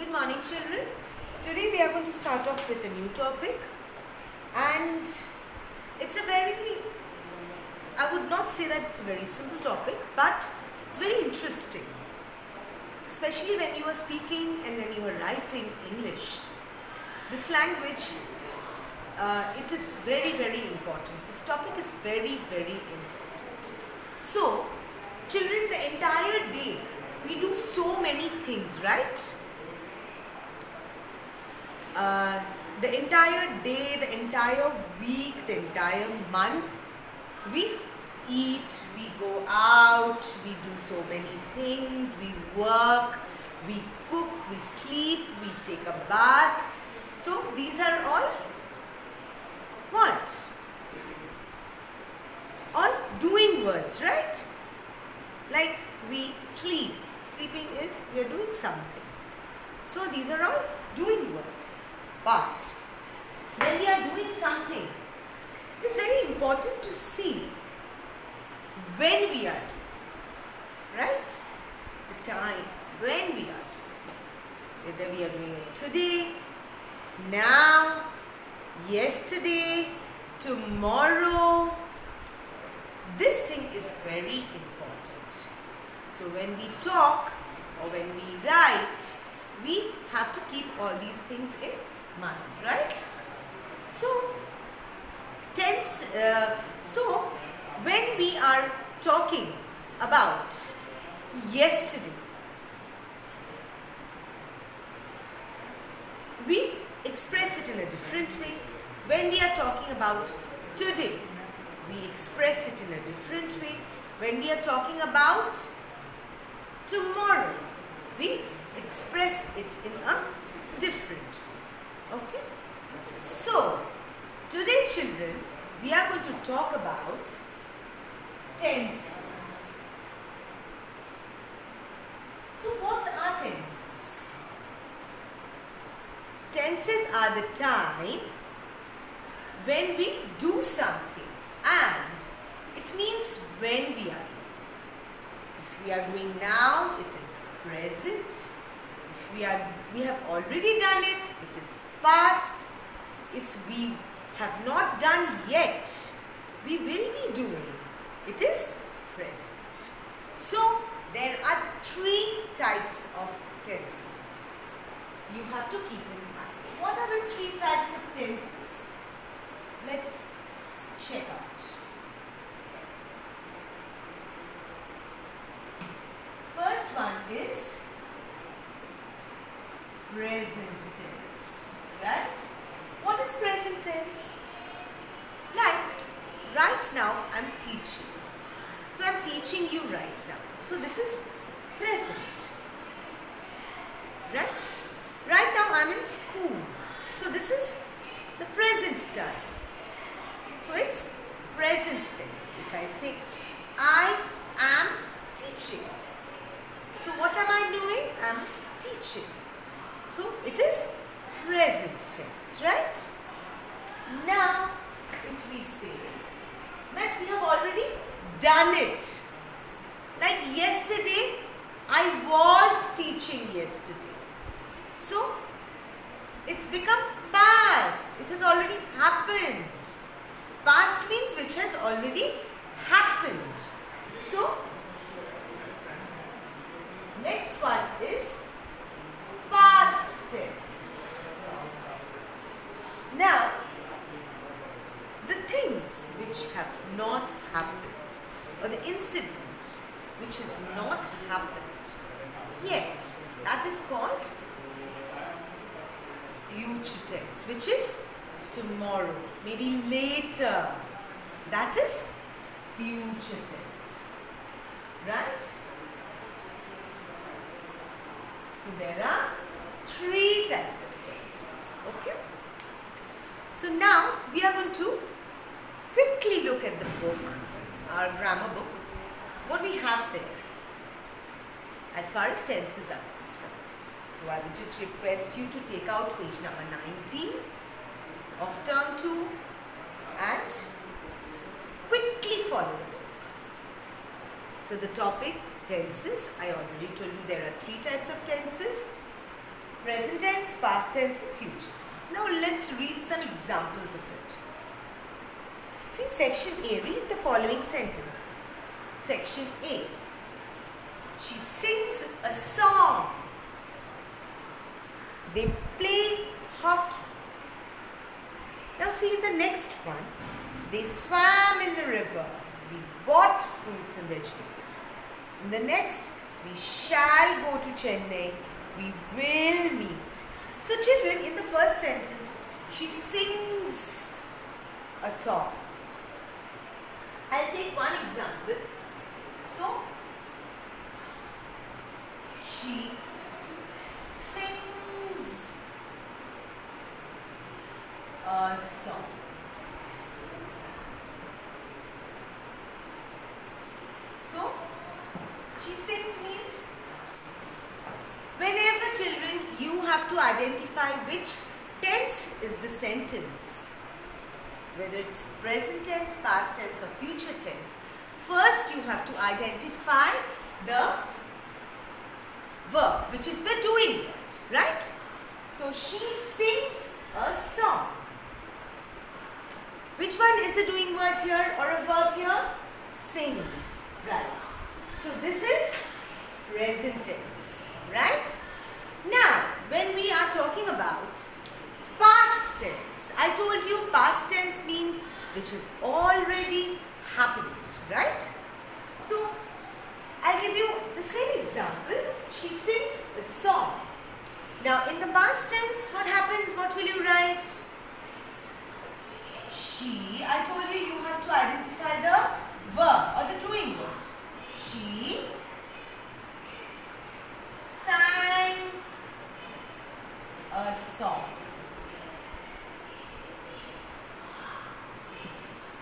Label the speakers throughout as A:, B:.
A: Good morning, children. Today we are going to start off with a new topic, and it's a very, I would not say that it's a very simple topic, but it's very interesting, especially when you are speaking and when you are writing English. This language, it is very, very important. This topic is very, very important. So, children, the entire day, we do so many things, right? The entire day, the entire week, the entire month, we eat, we go out, we do so many things, we work, we cook, we sleep, we take a bath. So these are all what? All doing words, right? Like we sleep. Sleeping is we are doing something. So these are all doing words. But when we are doing something, it is very important to see when we are doing, right? The time when we are doing. Whether we are doing it today, now, yesterday, tomorrow. This thing is very important. So when we talk or when we write, we have to keep all these things in mind, right? So, when we are talking about yesterday, we express it in a different way. When we are talking about today, we express it in a different way. When we are talking about tomorrow, we express it in a different way. Okay? So, today, children, we are going to talk about tenses. So, what are tenses? Tenses are the time when we do something, and it means when we are doing. If we are doing now, it is present. If we have already done it, it is past. If we have not done yet, we will be doing. It is present. So, there are three types of tenses. You have to keep in mind. What are the three types of tenses? Let's check out. First one is present tense, right? What is present tense? Like, right now I'm teaching. So I'm teaching you right now. So this is present, right? Right now I'm in school. So this is the present time. So it's present tense. If I say, I am teaching. So what am I doing? I'm teaching. So it is present tense, right? Now, if we say that we have already done it. Like yesterday, I was teaching yesterday. So, it's become past. It has already happened. Past means which has already happened. So, next one is past tense. Now, the things which have not happened, or the incident which has not happened yet, that is called future tense, which is tomorrow, maybe later. That is future tense, right? So there are three types of tenses, okay? So now we are going to quickly look at the book, our grammar book, what we have there as far as tenses are concerned. So I would just request you to take out page number 19 of term 2 and quickly follow the book. So the topic tenses, I already told you there are three types of tenses. present tense, past tense and future tense. Now let's read some examples of it. See section A, read the following sentences. Section A. She sings a song. They play hockey. Now see the next one. They swam in the river. We bought fruits and vegetables. In the next, we shall go to Chennai. We will meet. So children, in the first sentence, she sings a song. I'll take one example. So, she sings a song. So, she sings means whenever children you have to identify which tense is the sentence, whether it's present tense, past tense or future tense, first you have to identify the verb, which is the doing word, right? So she sings a song. Which one is a doing word here or a verb here? Sings, right? So this is present tense, right? Now, when we are talking about past tense, I told you past tense means which has already happened, right? So, I'll give you the same example. She sings a song. Now, in the past tense, what happens? What will you write? She, I told you, you have to identify the verb or the doing word. She sang a song.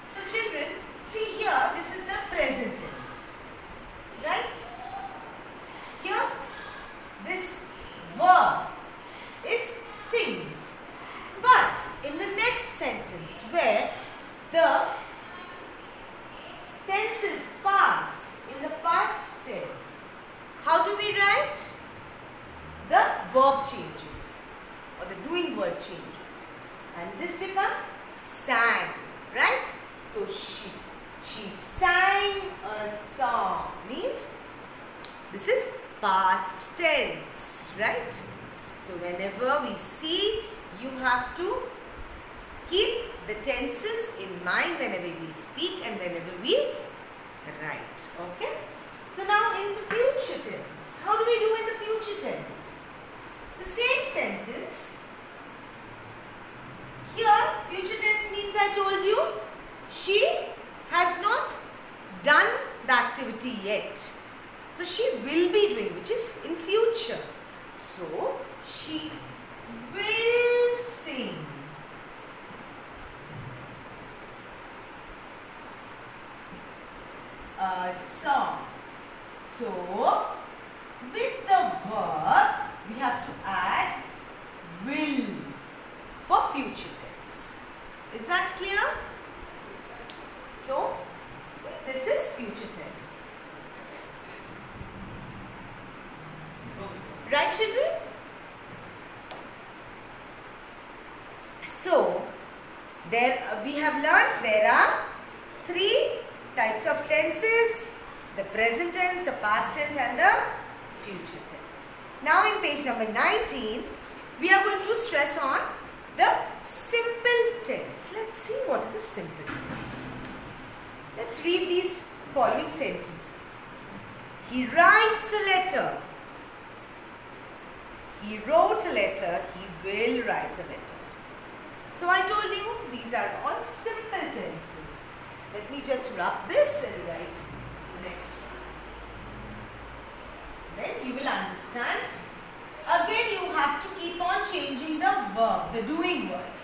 A: So children, see here, this is the present tense, right? Here, this verb is sings. But in the next sentence where the tense is past, in the past tense, how do we write? The verb changes or the doing word changes and this becomes sang, right? So she sang a song means this is past tense, right? So whenever we see, you have to keep the tenses in mind whenever we speak and whenever we write, okay? So now in the future tense, how do we do in the future tense? The same sentence. Here, future tense means I told you, she has not done the activity yet. So she will be doing, which is in future. So she will sing a song. So with the verb, we have to add will for future tense. Is that clear? So, see, this is future tense. Right, children? So, we have learnt there are three types of tenses: the present tense, the past tense and the future tense. Now in page number 19, we are going to stress on the simple tense. Let's see what is a simple tense. Let's read these following sentences. He writes a letter. He wrote a letter. He will write a letter. So I told you these are all simple tenses. Let me just rub this and write the next one. Then you will understand. Again you have to keep on changing the verb, the doing word,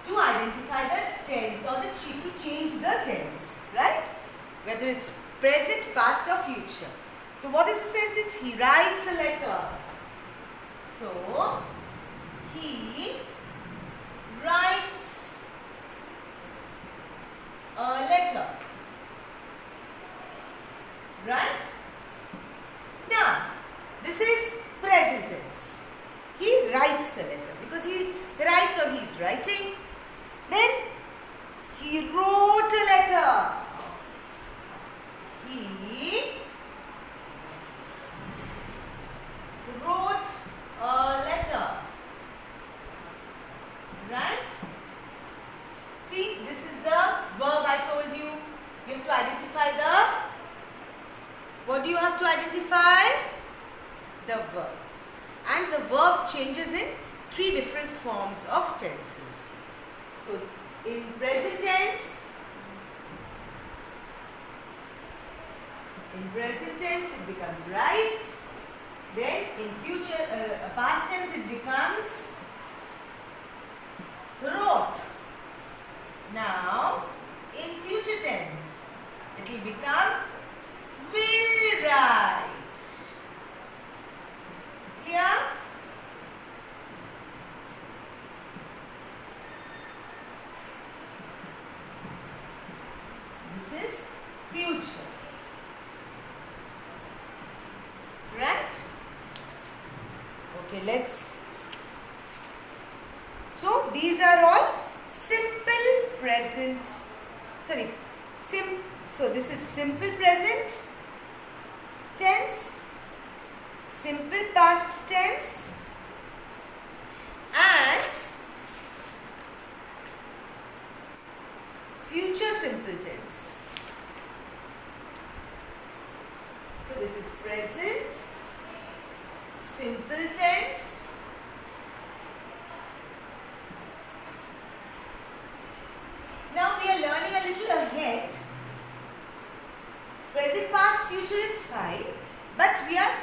A: to identify the tense or to change the tense, right? Whether it's present, past or future. So what is the sentence? He writes a letter. So he writes a letter, right? Now, this is present tense. He he's writing. Then he wrote a letter. He wrote a letter. Right? See, this is the verb I told you. You have to identify the, what do you have to identify? The verb. And the verb changes in 3 different forms of tenses. So, in present tense, it becomes writes. Then in future, past tense, it becomes wrote. Now, in future tense, it will become will write. Clear? This is future. Right? Okay, let's. So, these are all simple present. So, this is simple present tense, simple past tense, and future simple tense. So, this is present, simple tense, now we are learning a little ahead. Present, past, future is fine, but we are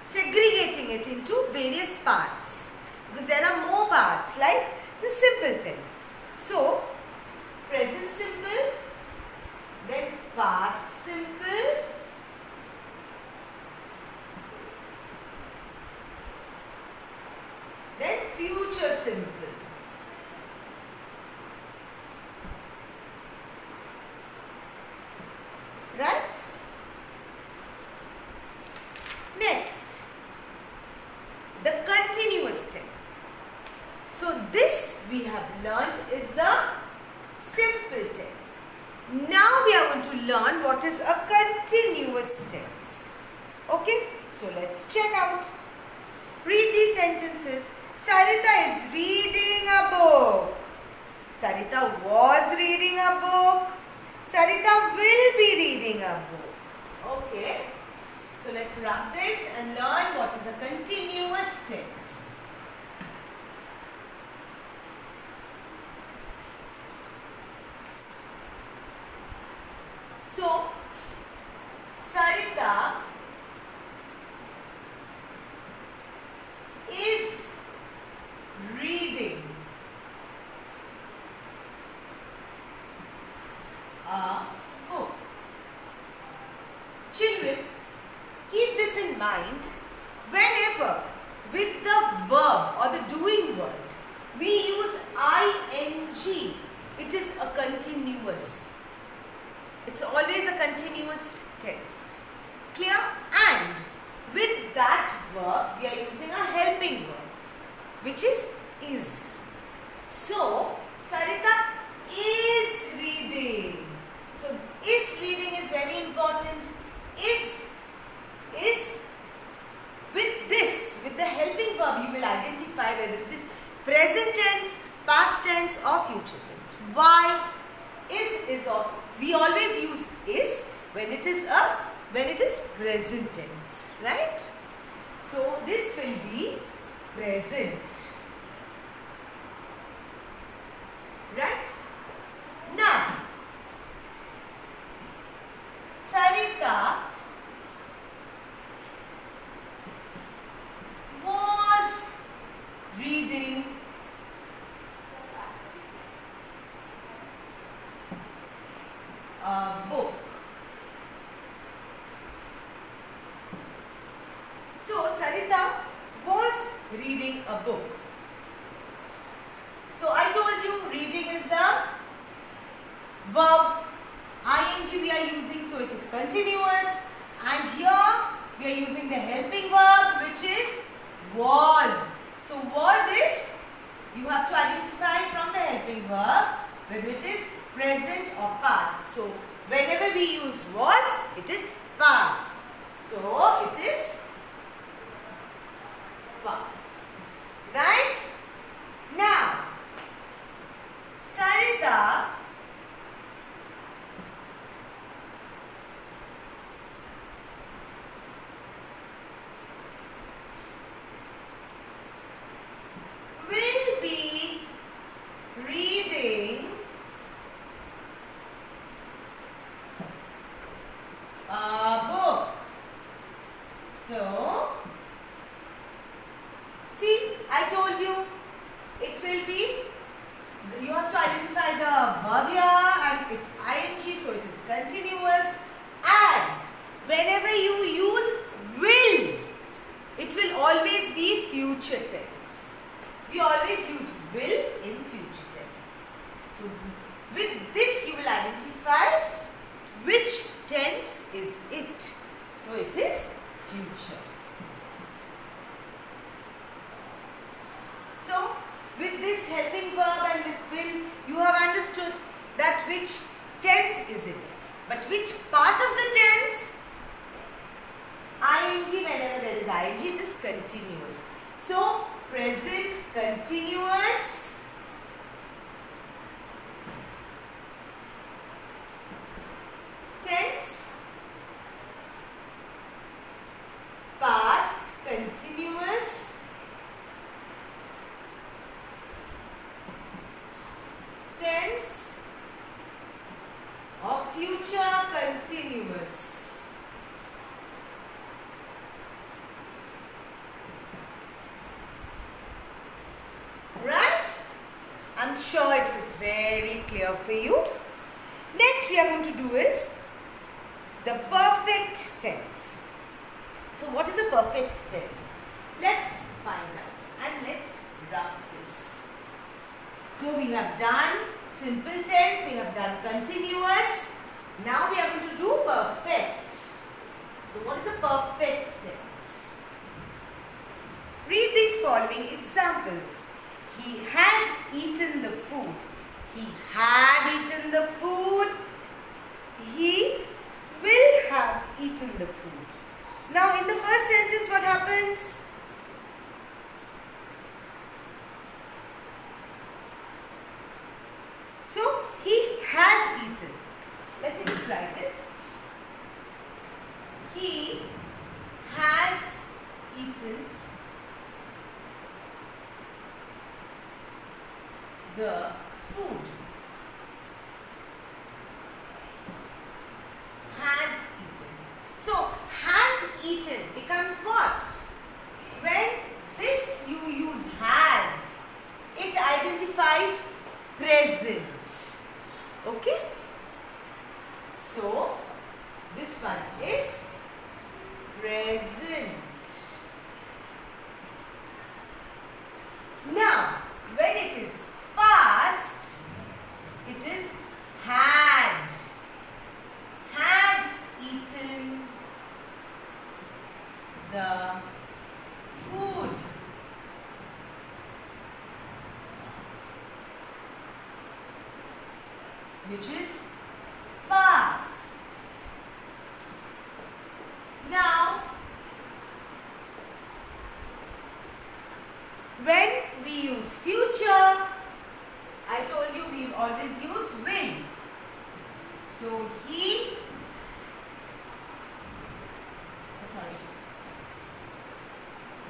A: segregating it into various parts because there are more parts like the simple tense. So, present simple, then past simple, then future simple. Right? Next, the continuous tense. So, this we have learnt is the simple tense. Now, we are going to learn what is a continuous tense. Okay? So, let's check out. Read these sentences. Sarita is reading a book. Sarita was reading a book. Sarita will be reading a book. Okay. So, let's rub this and learn what is a continuous tense. So, Sarita is reading a book. Children, keep this in mind. Whenever with the verb or the doing word we use ing, it is a continuous. It's always a continuous tense. Clear? And with that verb we are using a helping verb, which is. So, Sarita is reading. So, is reading is very important. Is with the helping verb you will identify whether it is present tense, past tense or future tense. Why? We always use is when it is present tense, right? So, this will be present. Right? Now, Sarita was reading a book. So, Sarita was reading a book. So, I told you reading is the verb, ing we are using, so it is continuous, and here we are using the helping verb which is was. So, was is you have to identify from the helping verb whether it is present or past. So, whenever we use was, it is past. So, it is past. Right? Now, Sarita will be reading a book. So, see, I told you it will be, you have to identify the verb here and it's ing, so it is continuous, and whenever you use will, it will always be future tense. We always use will in future tense. So, with this you will identify which tense is it. So, it is future. So, with this helping verb and with will, you have understood that which tense is it. But which part of the tense? ing, whenever there is ing, it is continuous. So, present continuous, tense, past continuous, tense or future continuous. Right? I'm sure it was very clear for you. Next we are going to do is the perfect tense. So what is a perfect tense? Let's find out and let's rub this. So we have done simple tense, we have done continuous. Now we are going to do perfect. So what is a perfect tense? Read these following examples. He has eaten the food. He had eaten the food. He will have eaten the food. Now in the first sentence what happens? So he has eaten. Let me just write it. He has eaten the food. Has eaten. So, has eaten becomes what? When this you use has, it identifies present. Okay? So, this one is present. Now, when it is past, it is had. Had eaten the food. Which is past. Now, when we use future, I told you we always use will. So, we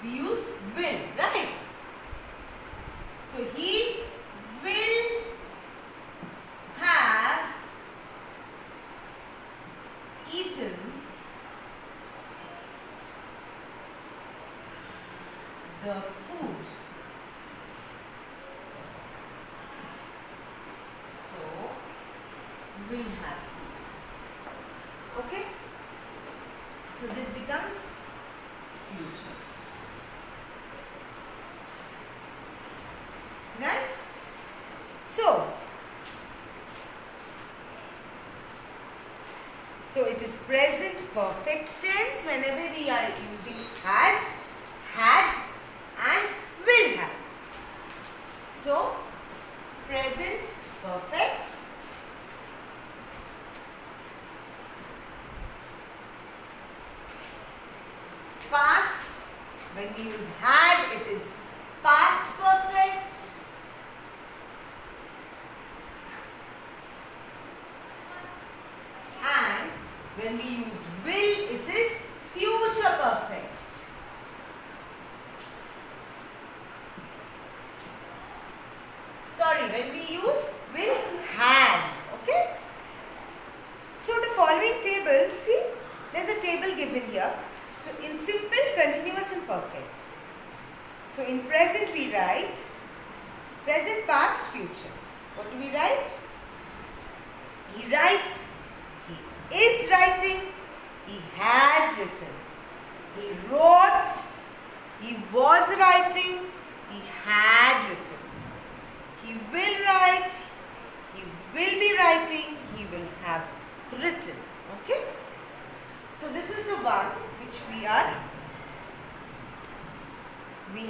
A: use will, right? So, he will have eaten the food. So, will have eaten. Okay? So, this becomes future. Right? So it is present perfect tense whenever we are using has, had and will have. when we use will have. Okay. So the following table, see, there's a table given here. So in simple, continuous and perfect. So in present we write present, past, future. What do we write? He writes, he is writing, he has written. He wrote, he was writing, he had written. He will write, he will be writing, he will have written. Okay? So this is the one which we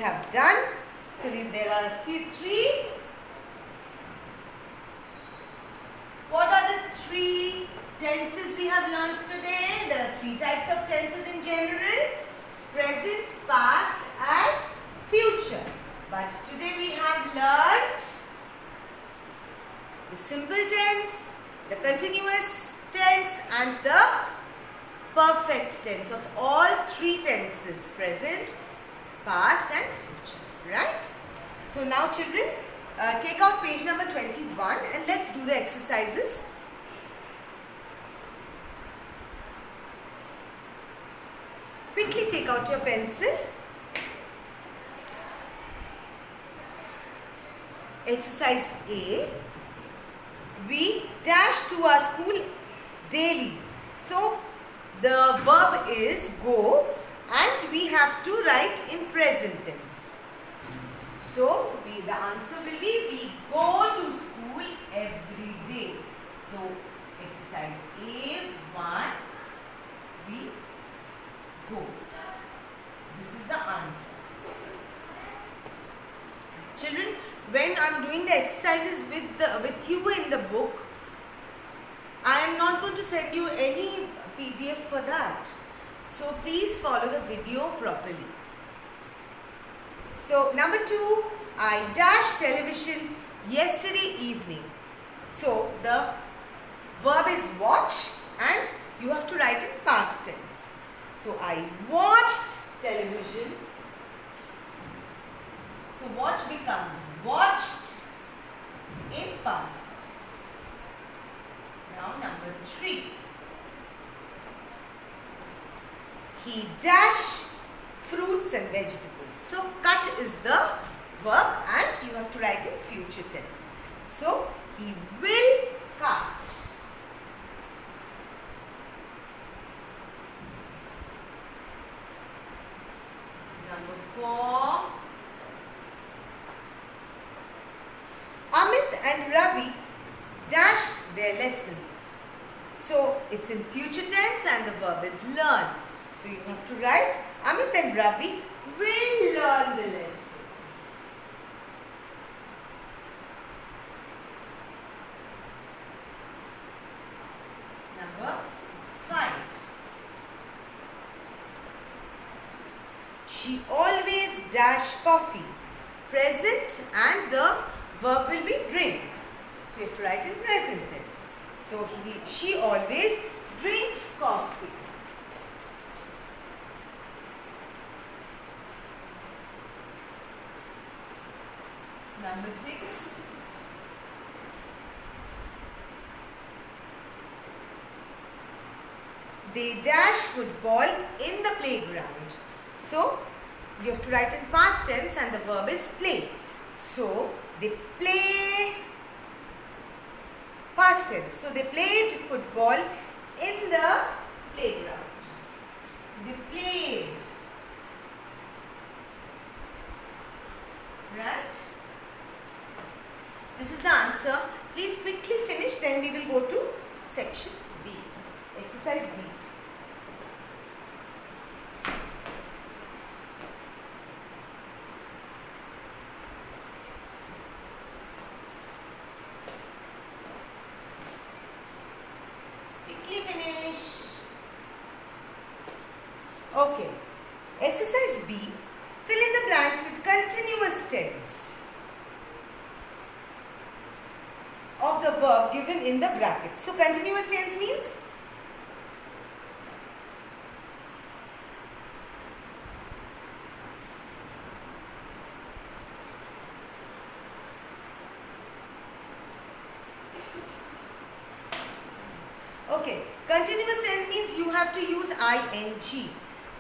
A: have done. So there are three. What are the three tenses we have learned today? There are three types of tenses in general: present, past and future. But today we have learnt the simple tense, the continuous tense and the perfect tense of all three tenses: present, past and future. Right? So now children, take out page number 21 and let's do the exercises. Quickly take out your pencil. Exercise A. We dash to our school daily. So the verb is go and we have to write in present tense. So the answer will be we go to school every day. So exercise A1, we go. This is the answer. Children, when I am doing the exercises with you in the book, I am not going to send you any PDF for that. So please follow the video properly. So number 2, I dashed television yesterday evening. So the verb is watch and you have to write in past tense. So I watched television. So watch becomes watched in past tense. Now number 3. He dashed fruits and vegetables. So cut is the verb and you have to write in future tense. So he will cut. Number 4. Amit and Ravi dash their lessons. So it's in future tense and the verb is learn. So you have to write Amit and Ravi will learn the lesson. Number 5. She always dash coffee. Present and the verb will be drink. So you have to write in present tense. So she always drinks coffee. Number 6. They dash football in the playground. So you have to write in past tense and the verb is play. So they play past tense. So they played football in the playground. So they played. Right? This is the answer. Please quickly finish, then we will go to section B. Exercise B. Quickly finish. Okay. Exercise B. Fill in the blanks with continuous tense of the verb given in the brackets. So continuous tense means Continuous tense means you have to use ing.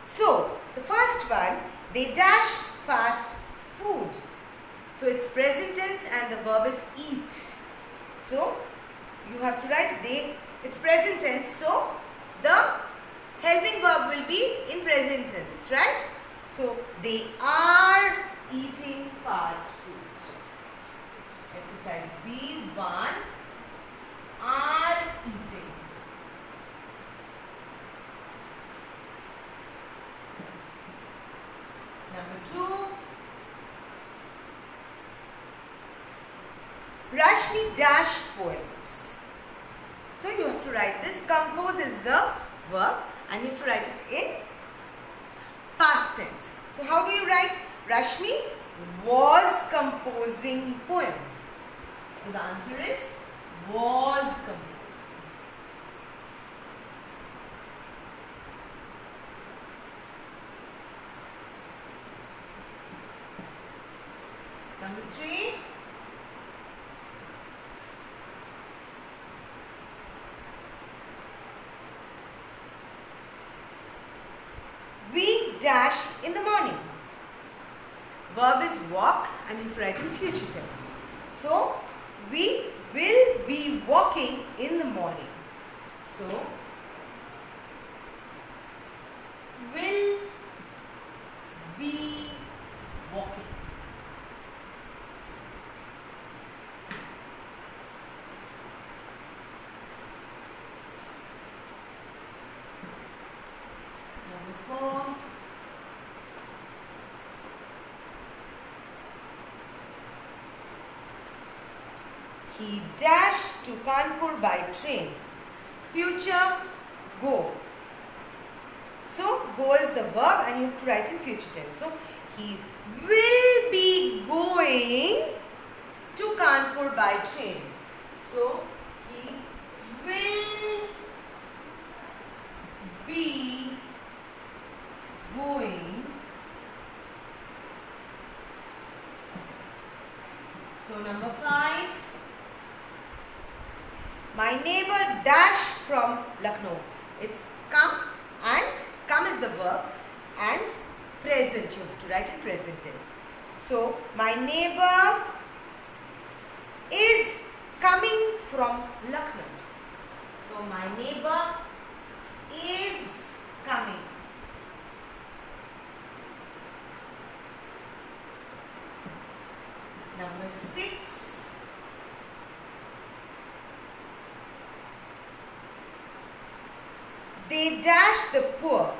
A: So, the first one, they dash fast food. So, it's present tense and the verb is eat. So, you have to write it's present tense. So, the helping verb will be in present tense, right? So, they are eating fast food. Exercise B1, are eating. Number 2, Rashmi dash poems. So you have to write this. Compose is the verb and you have to write it in past tense. So how do you write? Rashmi was composing poems. So the answer is was composing. Number 3, we dash in the morning. Verb is walk and you write in future tense. So, we will be walking in the morning. So, will be walking. Number 4, he dashed to Kanpur by train. Future, go. So, go is the verb and you have to write in future tense. So, he will be going to Kanpur by train. So, he will be going. So, number 5. My neighbor dash from Lucknow. It's come and come is the verb and present. You have to write in present tense. So, my neighbor is coming from Lucknow. So, my neighbor is coming. Number 6. They dash the poor.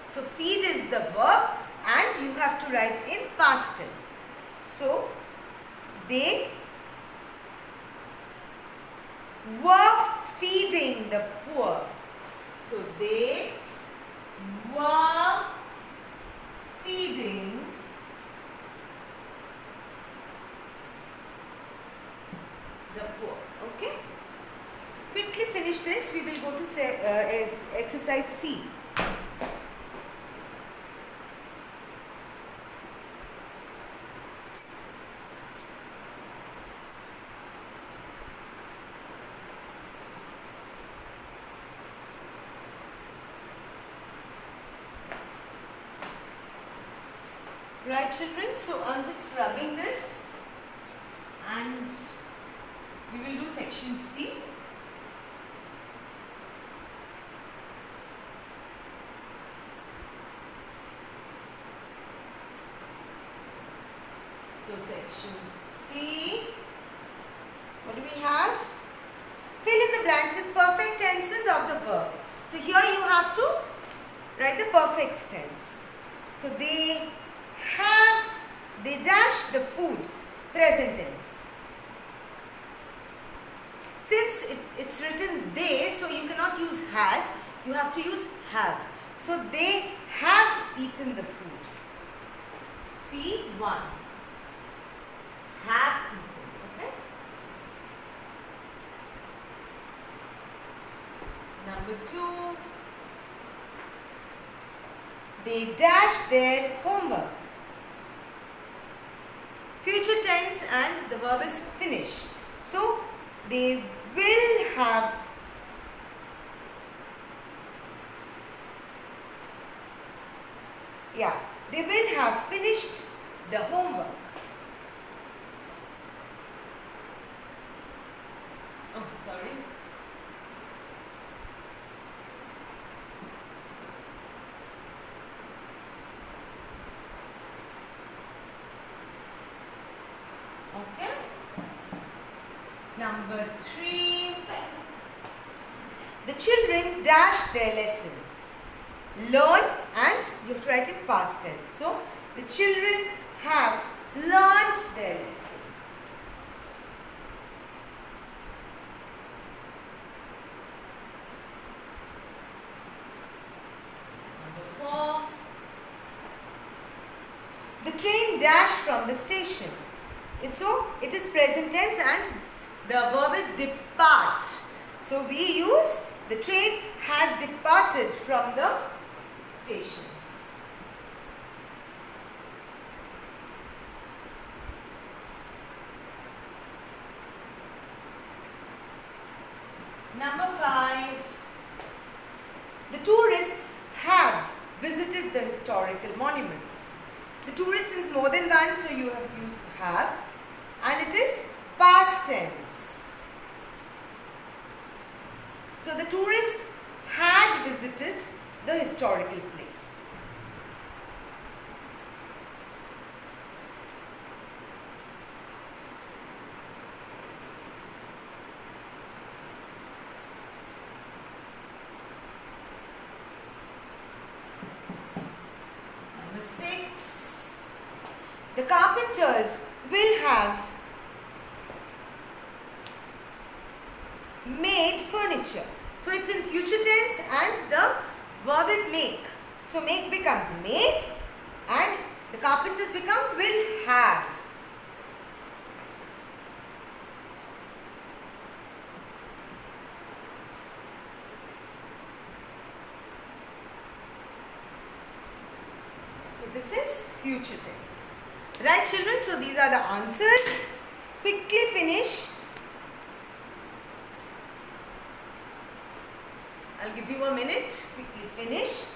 A: So, feed is the verb and you have to write in past tense. So, they were feeding the poor. So, they were feeding the poor. Okay? Quickly finish this. We will go to exercise C. Right, children, so I'm just rubbing this and we will do section C. So section C, what do we have? Fill in the blanks with perfect tenses of the verb. So here you have to write the perfect tense. So they dash the food, present tense. Since it's written they, so you cannot use has, you have to use have. So they have eaten the food. C1. Have eaten, okay? Number 2, they dash their homework. Future tense and the verb is finish. So, they will have they will have finished the homework. Oh, sorry. Okay. Number 3. The children dash their lessons. Learn, and you have to write it past tense. So, the children have learnt their lesson. Number 4. The train dashed from the station. It is present tense and the verb is depart. So we use the train has departed from the station. Number 5. The tourists have visited the historical monuments. The tourist means more than one, so you have used have, and it is past tense. So the tourists had visited the historical place. Number 6. The carpenters will have made furniture. So it's in future tense and the verb is make. So make becomes made and the carpenters become will have. So this is future tense. Right, children? So these are the answers. Quickly finish. I'll give you a minute. Quickly finish.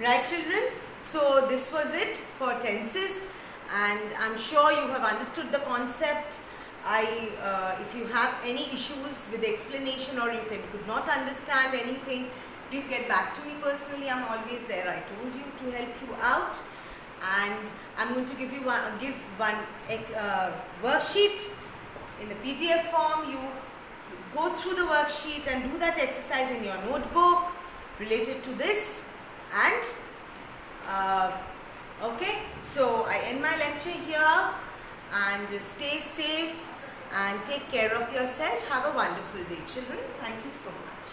A: Right, children? So this was it for tenses, and I'm sure you have understood the concept. If you have any issues with the explanation or you could not understand anything, please get back to me personally. I'm always there, I told you, to help you out. And I'm going to give one worksheet in the PDF form. You go through the worksheet and do that exercise in your notebook related to this. And okay, so I end my lecture here, and stay safe and take care of yourself. Have a wonderful day, children. Thank you so much.